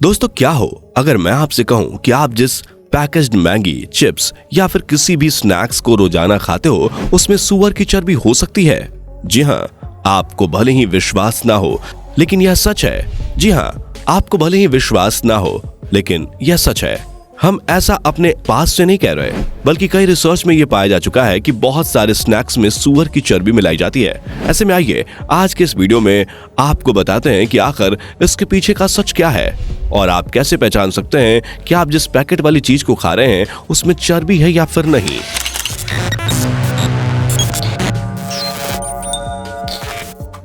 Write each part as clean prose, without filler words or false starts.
दोस्तों क्या हो अगर मैं आपसे कहूं कि आप जिस पैकेज्ड मैगी, चिप्स या फिर किसी भी स्नैक्स को रोजाना खाते हो उसमें सूअर की चर्बी हो सकती है। जी हाँ, आपको भले ही विश्वास ना हो लेकिन यह सच है। जी हाँ, आपको भले ही विश्वास ना हो लेकिन यह सच है। हम ऐसा अपने पास से नहीं कह रहे, बल्कि कई रिसर्च में यह पाया जा चुका है कि बहुत सारे स्नैक्स में सूअर की चर्बी मिलाई जाती है। ऐसे में आइए आज के इस वीडियो में आपको बताते हैं कि आखिर इसके पीछे का सच क्या है और आप कैसे पहचान सकते हैं कि आप जिस पैकेट वाली चीज को खा रहे हैं उसमें चर्बी है या फिर नहीं।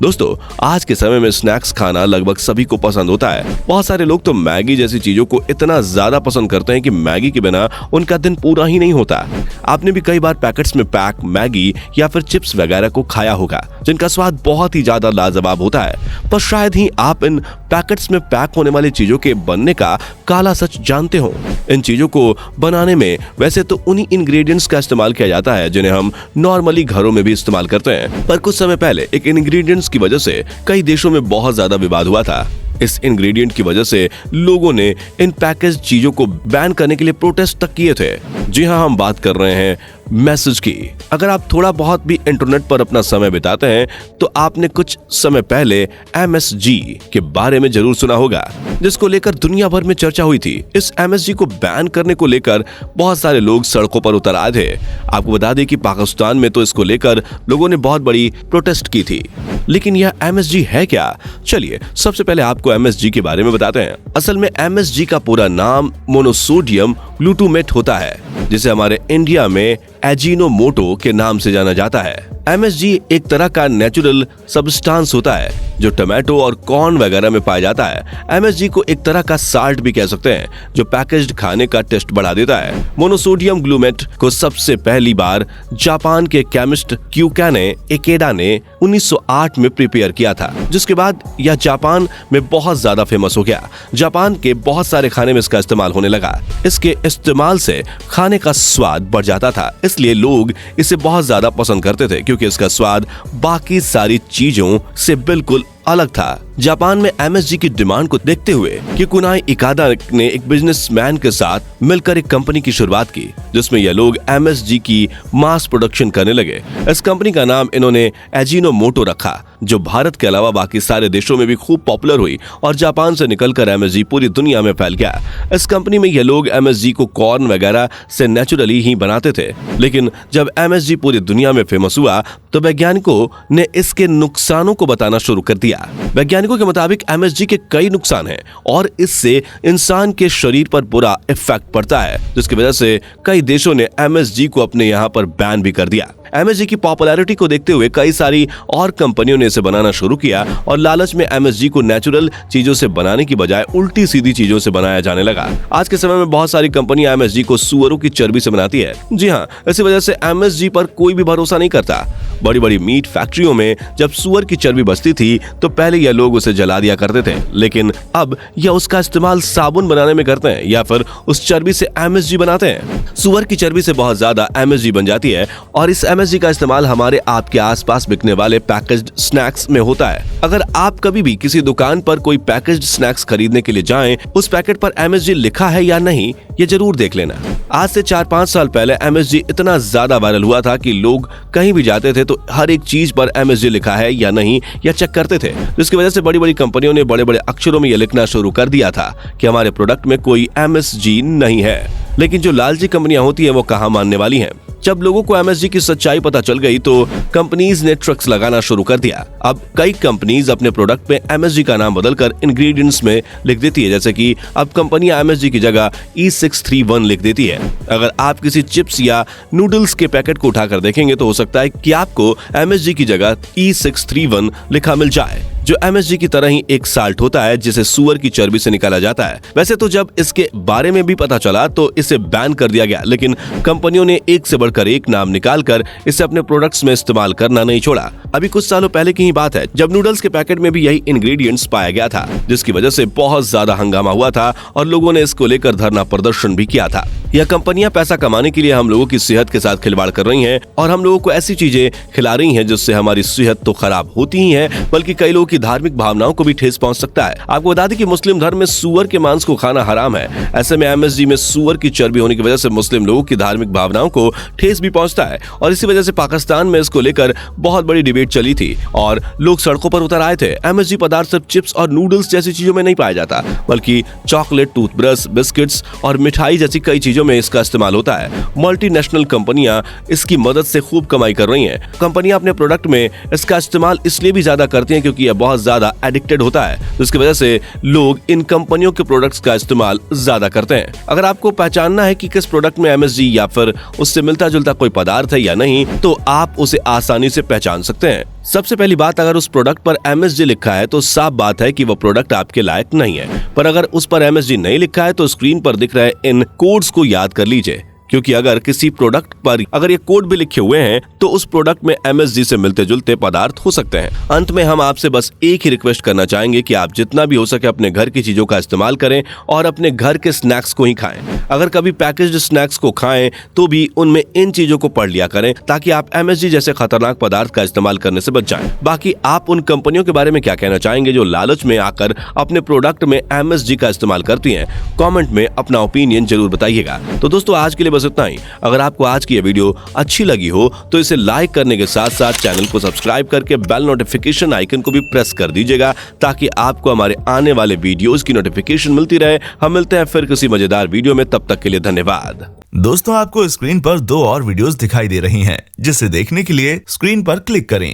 दोस्तों, आज के समय में स्नैक्स खाना लगभग सभी को पसंद होता है। बहुत सारे लोग तो मैगी जैसी चीजों को इतना ज्यादा पसंद करते हैं कि मैगी के बिना उनका दिन पूरा ही नहीं होता। आपने भी कई बार पैकेट्स में पैक मैगी या फिर चिप्स वगैरह को खाया होगा जिनका स्वाद बहुत ही ज्यादा लाजवाब होता है, पर शायद ही आप इन पैकेट्स में पैक होने वाली चीजों के बनने का काला सच जानते हो। इन चीजों को बनाने में वैसे तो उन्हीं इंग्रेडिएंट्स का इस्तेमाल किया जाता है जिन्हें हम नॉर्मली घरों में भी इस्तेमाल करते हैं, पर कुछ समय पहले एक इंग्रेडिएंट्स की वजह से कई देशों में बहुत ज्यादा विवाद हुआ था। इस इंग्रेडिएंट की वजह से लोगों ने इन पैकेज चीजों को बैन करने के लिए प्रोटेस्ट तक किए थे। जी हाँ, हम बात कर रहे हैं मैसेज की। अगर आप थोड़ा बहुत भी इंटरनेट पर अपना समय बिताते हैं तो आपने कुछ समय पहले MSG के बारे में जरूर सुना होगा, जिसको लेकर दुनिया भर में चर्चा हुई थी। इस MSG को बैन करने को लेकर बहुत सारे लोग सड़कों पर उतर आए थे। आपको बता दें कि पाकिस्तान में तो इसको लेकर लोगों ने बहुत बड़ी प्रोटेस्ट की थी। लेकिन यह MSG है क्या? चलिए सबसे पहले आपको MSG के बारे में बताते हैं। असल में MSG का पूरा नाम मोनोसोडियम ग्लूटामेट होता है, जिसे हमारे इंडिया में एजिनोमोटो के नाम से जाना जाता है। MSG एक तरह का नेचुरल सब्सटेंस होता है जो टमाटो और कॉर्न वगैरह में पाया जाता है। MSG को एक तरह का साल्ट भी कह सकते हैं जो पैकेज्ड खाने का टेस्ट बढ़ा देता है। मोनोसोडियम ग्लूटामेट को सबसे पहली बार जापान के केमिस्ट क्यूकाने इकेडा ने 1908 में प्रिपेयर किया था, जिसके बाद यह जापान में बहुत ज्यादा फेमस हो गया। जापान के बहुत सारे खाने में इसका इस्तेमाल होने लगा। इसके इस्तेमाल से खाने का स्वाद बढ़ जाता था, इसलिए लोग इसे बहुत ज्यादा पसंद करते थे क्योंकि इसका स्वाद बाकी सारी चीजों से बिल्कुल अलग था। जापान में MSG की डिमांड को देखते हुए किकुनाई इकादा ने एक बिजनेसमैन के साथ मिलकर एक कंपनी की शुरुआत की, जिसमें यह लोग MSG की मास प्रोडक्शन करने लगे। इस कंपनी का नाम इन्होंने एजिनोमोटो रखा, जो भारत के अलावा बाकी सारे देशों में भी खूब पॉपुलर हुई और जापान से निकलकर MSG पूरी दुनिया में फैल गया। इस कंपनी में यह लोग MSG को कॉर्न वगैरह से नेचुरली ही बनाते थे, लेकिन जब MSG पूरी दुनिया में फेमस हुआ तो वैज्ञानिकों ने इसके नुकसानों को बताना शुरू कर दिया। वैज्ञानिकों के मुताबिक MSG के कई नुकसान हैं और इससे इंसान के शरीर पर बुरा इफेक्ट पड़ता है, जिसकी वजह से कई देशों ने MSG को अपने यहाँ पर बैन भी कर दिया। MSG की पॉपुलैरिटी को देखते हुए कई सारी और कंपनियों ने इसे बनाना शुरू किया और लालच में MSG को नेचुरल चीजों से बनाने की बजाय उल्टी सीधी चीजों से बनाया जाने लगा। आज के समय में बहुत सारी कंपनियां MSG को सुअरों की चर्बी से बनाती है। जी हाँ, इसी वजह से MSG पर कोई भी भरोसा नहीं करता। बड़ी बड़ी मीट फैक्ट्रियों में जब सुअर की चर्बी बचती थी तो पहले यह लोग उसे जला दिया करते थे, लेकिन अब यह उसका इस्तेमाल साबुन बनाने में करते हैं या फिर उस चर्बी से MSG बनाते हैं। सुअर की चर्बी से बहुत ज्यादा MSG बन जाती है और इस MSG का इस्तेमाल हमारे आपके आसपास बिकने वाले पैकेज्ड स्नैक्स में होता है। अगर आप कभी भी किसी दुकान पर कोई पैकेज्ड स्नैक्स खरीदने के लिए जाएं, उस पैकेट पर MSG लिखा है या नहीं ये जरूर देख लेना। आज से 4-5 साल पहले MSG इतना ज्यादा वायरल हुआ था कि लोग कहीं भी जाते थे तो हर एक चीज पर MSG लिखा है या नहीं या चेक करते थे, जिसकी वजह से बड़ी बड़ी कंपनियों ने बड़े बड़े अक्षरों में यह लिखना शुरू कर दिया था कि हमारे प्रोडक्ट में कोई MSG नहीं है। लेकिन जो लालची कंपनियां होती हैं वो कहां मानने वाली हैं। जब लोगों को MSG की सच्चाई पता चल गई तो कंपनीज ने ट्रिक्स लगाना शुरू कर दिया। अब कई कंपनीज अपने प्रोडक्ट में MSG का नाम बदलकर इंग्रेडिएंट्स में लिख देती है, जैसे कि अब कंपनियां MSG की जगह E631 लिख देती है। अगर आप किसी चिप्स या नूडल्स के पैकेट को उठाकर देखेंगे तो हो सकता है कि आपको MSG की जगह E631 लिखा मिल जाए, जो MSG की तरह ही एक साल्ट होता है जिसे सुअर की चर्बी से निकाला जाता है। वैसे तो जब इसके बारे में भी पता चला तो इसे बैन कर दिया गया, लेकिन कंपनियों ने एक से बढ़कर एक नाम निकालकर इसे अपने प्रोडक्ट्स में इस्तेमाल करना नहीं छोड़ा। अभी कुछ सालों पहले की ही बात है जब नूडल्स के पैकेट में भी यही इंग्रेडिएंट्स पाया गया था, जिसकी वजह से बहुत ज्यादा हंगामा हुआ था और लोगों ने इसको लेकर धरना प्रदर्शन भी किया था। यह कंपनियां पैसा कमाने के लिए हम लोगों की सेहत के साथ खिलवाड़ कर रही हैं और हम लोगों को ऐसी चीजें खिला रही हैं जिससे हमारी सेहत तो खराब होती ही है, बल्कि कई लोगों की धार्मिक भावनाओं को भी ठेस पहुंच सकता है। आपको बता दें कि मुस्लिम धर्म में सूअर के मांस को खाना हराम है। ऐसे में MSG में सूअर की चर्बी होने की वजह से मुस्लिम लोगों की धार्मिक भावनाओं को ठेस भी पहुंचता है और इसी वजह से पाकिस्तान में इसको लेकर बहुत बड़ी डिबेट चली थी और लोग सड़कों पर उतर आए थे। MSG पदार्थ सिर्फ चिप्स और नूडल्स जैसी चीजों में नहीं पाया जाता, बल्कि चॉकलेट, टूथब्रश, बिस्किट्स और मिठाई जैसी कई चीजों में इसका इस्तेमाल होता है। मल्टीनेशनल कंपनियां इसकी मदद से खूब कमाई कर रही हैं। कंपनियां अपने प्रोडक्ट में इसका इस्तेमाल इसलिए भी ज्यादा करती हैं क्योंकि यह बहुत ज्यादा एडिक्टेड होता है, जिसकी वजह से लोग इन कंपनियों के प्रोडक्ट्स का इस्तेमाल ज्यादा करते हैं। अगर आपको पहचानना है कि किस प्रोडक्ट में MSG या फिर उससे मिलता जुलता कोई पदार्थ है या नहीं, तो आप उसे आसानी से पहचान सकते हैं। सबसे पहली बात, अगर उस प्रोडक्ट पर MSG लिखा है तो साफ बात है कि वो प्रोडक्ट आपके लायक नहीं है। पर अगर उस पर MSG नहीं लिखा है तो स्क्रीन पर दिख रहे इन कोड्स को याद कर लीजिए, क्योंकि अगर किसी प्रोडक्ट पर अगर ये कोड भी लिखे हुए हैं तो उस प्रोडक्ट में MSG से मिलते जुलते पदार्थ हो सकते हैं। अंत में हम आपसे बस एक ही रिक्वेस्ट करना चाहेंगे कि आप जितना भी हो सके अपने घर की चीजों का इस्तेमाल करें और अपने घर के स्नैक्स को ही खाएं। अगर कभी पैकेज्ड स्नैक्स को खाएं तो भी उनमें इन चीजों को पढ़ लिया करें ताकि आप MSG जैसे खतरनाक पदार्थ का इस्तेमाल करने से बच जाएं। बाकी आप उन कंपनियों के बारे में क्या कहना चाहेंगे जो लालच में आकर अपने प्रोडक्ट में MSG का इस्तेमाल करती हैं? कमेंट में अपना ओपिनियन जरूर बताइएगा। तो दोस्तों, आज के लिए बस इतना ही। अगर आपको आज की यह वीडियो अच्छी लगी हो तो इसे लाइक करने के साथ साथ चैनल को सब्सक्राइब करके बेल नोटिफिकेशन आइकन को भी प्रेस कर दीजिएगा ताकि आपको हमारे आने वाले वीडियोस की नोटिफिकेशन मिलती रहे। हम मिलते हैं फिर किसी मजेदार वीडियो में, तब तक के लिए धन्यवाद। दोस्तों, आपको स्क्रीन पर 2 और वीडियोस दिखाई दे रही हैं, जिसे देखने के लिए स्क्रीन पर क्लिक करें।